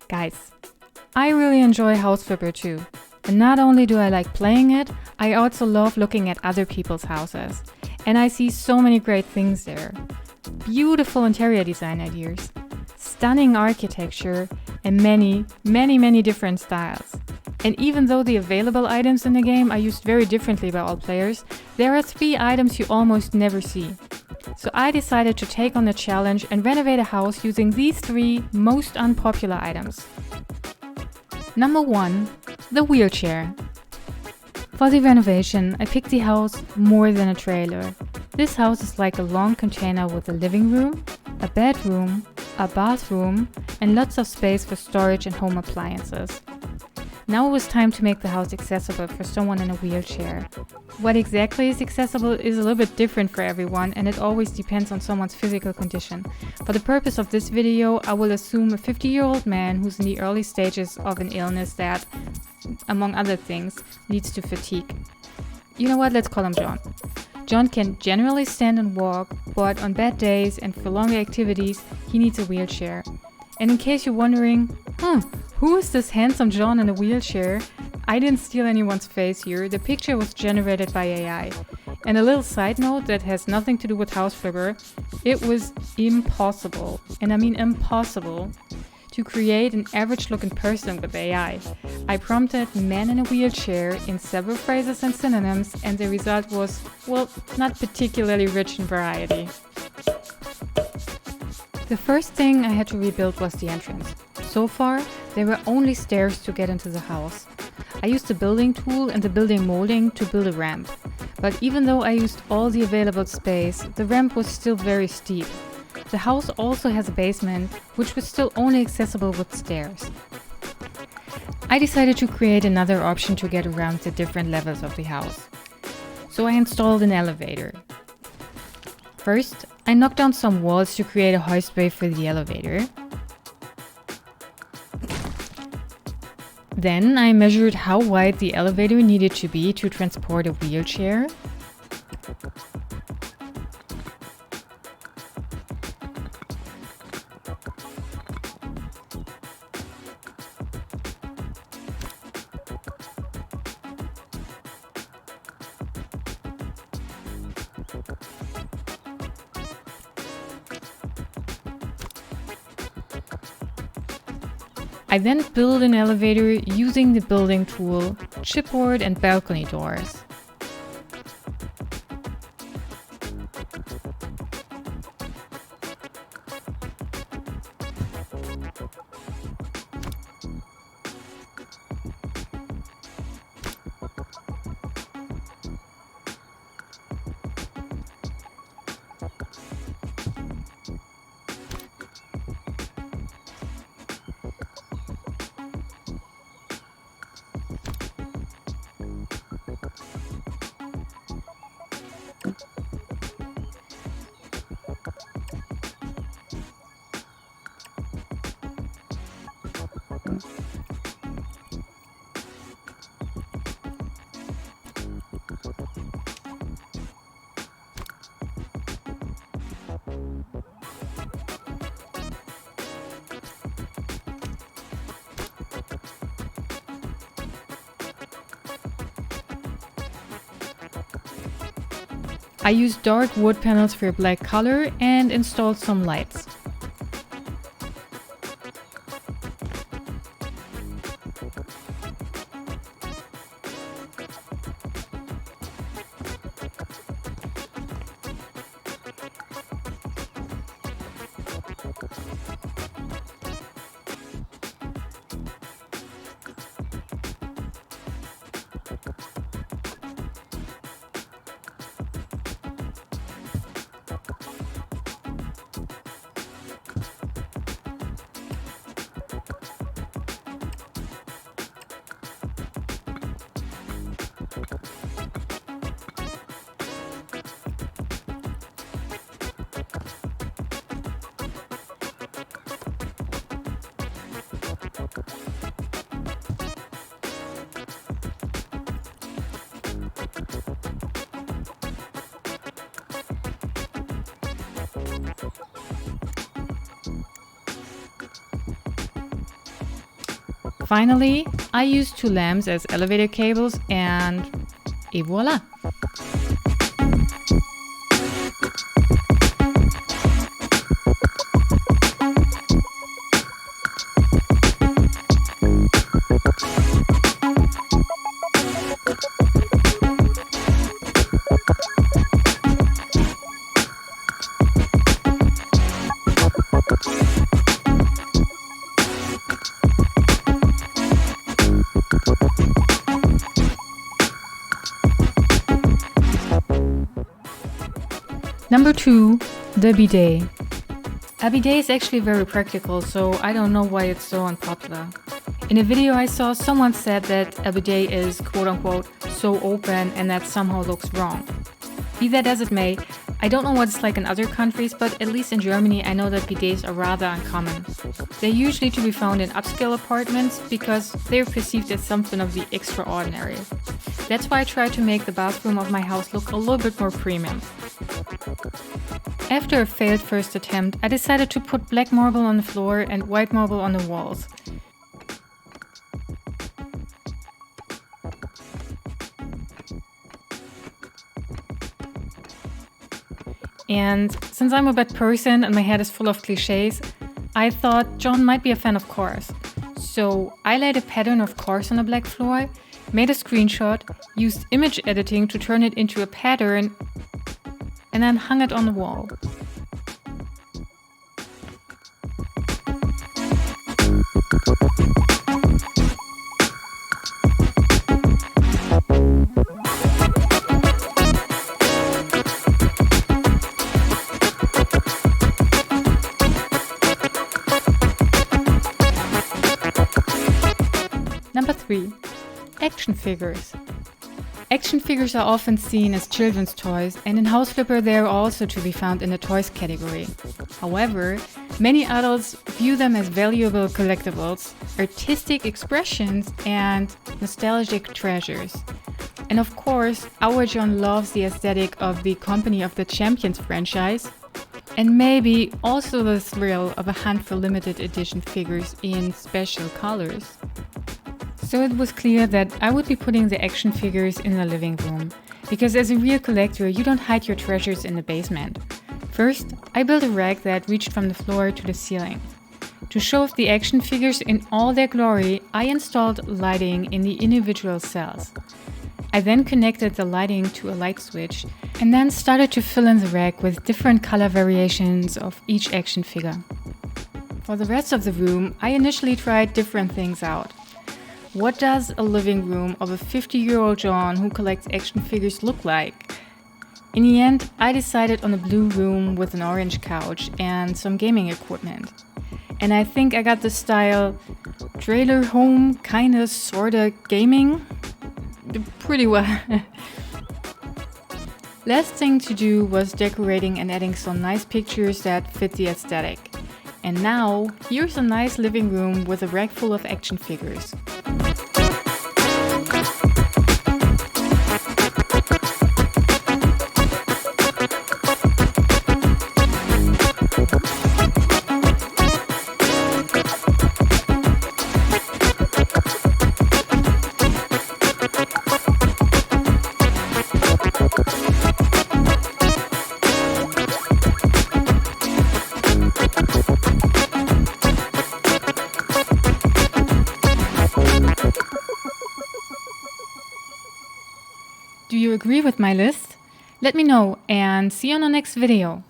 Guys, I really enjoy House Flipper too. And not only do I like playing it, I also love looking at other people's houses. And I see so many great things there. Beautiful interior design ideas, stunning architecture, and many, many, many different styles. And even though the available items in the game are used very differently by all players, there are 3 items you almost never see. So I decided to take on the challenge and renovate a house using these 3 most unpopular items. Number 1, the wheelchair. For the renovation, I picked the house more than a trailer. This house is like a long container with a living room, a bedroom, a bathroom, and lots of space for storage and home appliances. Now it was time to make the house accessible for someone in a wheelchair. What exactly is accessible is a little bit different for everyone, and it always depends on someone's physical condition. For the purpose of this video, I will assume a 50-year-old man who's in the early stages of an illness that, among other things, leads to fatigue. You know what, let's call him John. John can generally stand and walk, but on bad days and for longer activities, he needs a wheelchair. And in case you're wondering, who is this handsome John in a wheelchair? I didn't steal anyone's face here, the picture was generated by AI. And a little side note that has nothing to do with House Flipper, it was impossible, and I mean impossible, to create an average looking person with AI. I prompted man in a wheelchair in several phrases and synonyms, and the result was, well, not particularly rich in variety. The first thing I had to rebuild was the entrance. So far, there were only stairs to get into the house. I used the building tool and the building molding to build a ramp. But even though I used all the available space, the ramp was still very steep. The house also has a basement, which was still only accessible with stairs. I decided to create another option to get around the different levels of the house. So I installed an elevator. First, I knocked down some walls to create a hoistway for the elevator. Then I measured how wide the elevator needed to be to transport a wheelchair. I then built an elevator using the building tool, chipboard and balcony doors. I used dark wood panels for a black color and installed some lights. Finally, I use 2 lamps as elevator cables and voila! Number 2, the bidet. A bidet is actually very practical, so I don't know why it's so unpopular. In a video I saw, someone said that a bidet is quote-unquote so open and that somehow looks wrong. Be that as it may, I don't know what it's like in other countries, but at least in Germany I know that bidets are rather uncommon. They're usually to be found in upscale apartments because they're perceived as something of the extraordinary. That's why I try to make the bathroom of my house look a little bit more premium. After a failed first attempt, I decided to put black marble on the floor and white marble on the walls. And since I'm a bad person and my head is full of cliches, I thought John might be a fan of cars. So I laid a pattern of cars on the black floor, made a screenshot, used image editing to turn it into a pattern, and then hung it on the wall. Number 3. Action figures. Action figures are often seen as children's toys, and in House Flipper they are also to be found in the toys category. However, many adults view them as valuable collectibles, artistic expressions, and nostalgic treasures. And of course, our John loves the aesthetic of the Company of the Champions franchise, and maybe also the thrill of a hunt for limited edition figures in special colors. So it was clear that I would be putting the action figures in the living room, because as a real collector, you don't hide your treasures in the basement. First, I built a rack that reached from the floor to the ceiling. To show off the action figures in all their glory, I installed lighting in the individual cells. I then connected the lighting to a light switch and then started to fill in the rack with different color variations of each action figure. For the rest of the room, I initially tried different things out. What does a living room of a 50-year-old John who collects action figures look like? In the end, I decided on a blue room with an orange couch and some gaming equipment. And I think I got the style trailer home, kinda, sorta gaming pretty well. Last thing to do was decorating and adding some nice pictures that fit the aesthetic. And now, here's a nice living room with a rack full of action figures. Do you agree with my list? Let me know and see you on the next video.